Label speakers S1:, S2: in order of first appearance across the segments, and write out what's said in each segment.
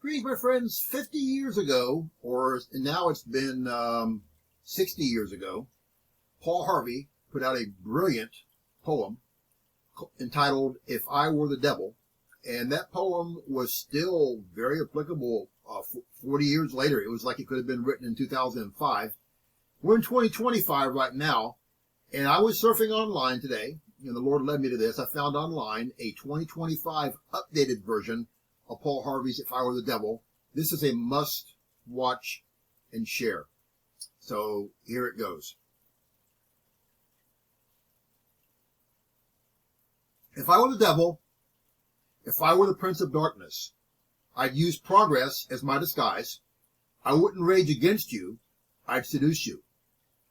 S1: Greetings, my friends. 50 years ago, or now it's been 60 years ago, Paul Harvey put out a brilliant poem entitled If I Were the Devil. And that poem was still very applicable 40 years later. It was like it could have been written in 2005. We're in 2025 right now, and I was surfing online today, and the Lord led me to this. I found online a 2025 updated version of Paul Harvey's If I Were the Devil. This is a must watch and share. So here it goes. If I were the devil, if I were the prince of darkness, I'd use progress as my disguise. I wouldn't rage against you. I'd seduce you.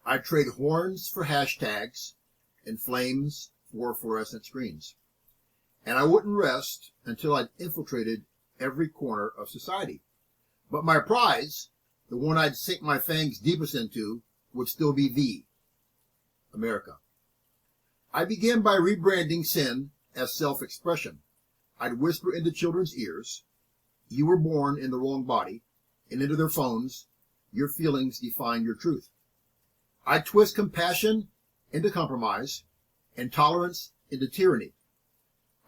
S1: I'd trade horns for hashtags and flames for fluorescent screens. And I wouldn't rest until I'd infiltrated every corner of society. But my prize, the one I'd sink my fangs deepest into, would still be thee, America. I began by rebranding sin as self-expression. I'd whisper into children's ears, you were born in the wrong body, and into their phones, your feelings define your truth. I'd twist compassion into compromise and tolerance into tyranny.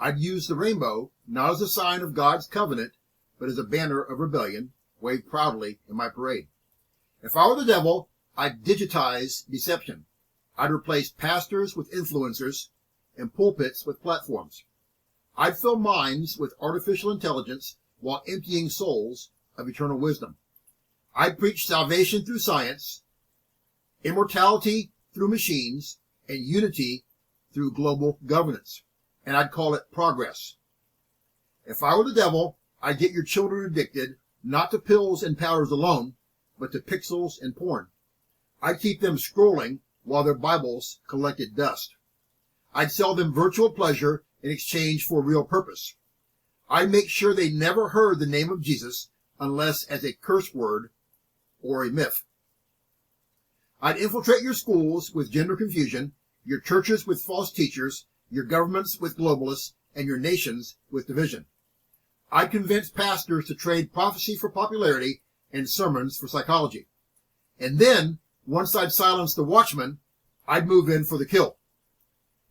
S1: I'd use the rainbow not as a sign of God's covenant, but as a banner of rebellion waved proudly in my parade. If I were the devil, I'd digitize deception. I'd replace pastors with influencers and pulpits with platforms. I'd fill minds with artificial intelligence while emptying souls of eternal wisdom. I'd preach salvation through science, immortality through machines, and unity through global governance. And I'd call it progress. If I were the devil, I'd get your children addicted, not to pills and powders alone, but to pixels and porn. I'd keep them scrolling while their Bibles collected dust. I'd sell them virtual pleasure in exchange for real purpose. I'd make sure they never heard the name of Jesus unless as a curse word or a myth. I'd infiltrate your schools with gender confusion, your churches with false teachers, your governments with globalists, and your nations with division. I'd convince pastors to trade prophecy for popularity and sermons for psychology. And then, once I'd silenced the Watchman, I'd move in for the kill.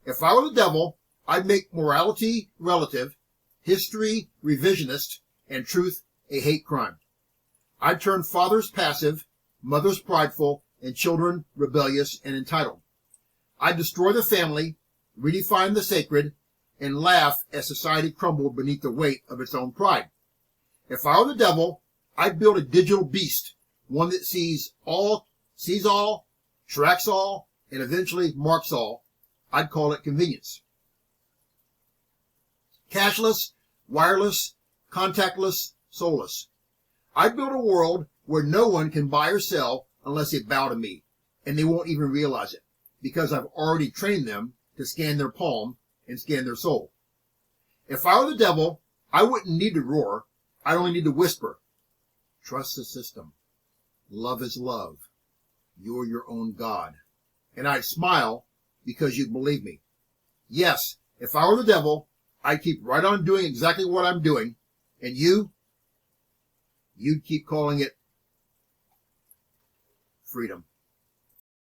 S1: If I were the devil, I'd make morality relative, history revisionist, and truth a hate crime. I'd turn fathers passive, mothers prideful, and children rebellious and entitled. I'd destroy the family, redefine the sacred, and laugh as society crumbled beneath the weight of its own pride. If I were the devil, I'd build a digital beast, one that sees all, tracks all, and eventually marks all. I'd call it convenience. Cashless, wireless, contactless, soulless. I'd build a world where no one can buy or sell unless they bow to me, and they won't even realize it, because I've already trained them to scan their palm and scan their soul. If I were the devil, I wouldn't need to roar. I'd only need to whisper. Trust the system. Love is love. You're your own God. And I'd smile because you'd believe me. Yes, if I were the devil, I'd keep right on doing exactly what I'm doing. And you'd keep calling it freedom.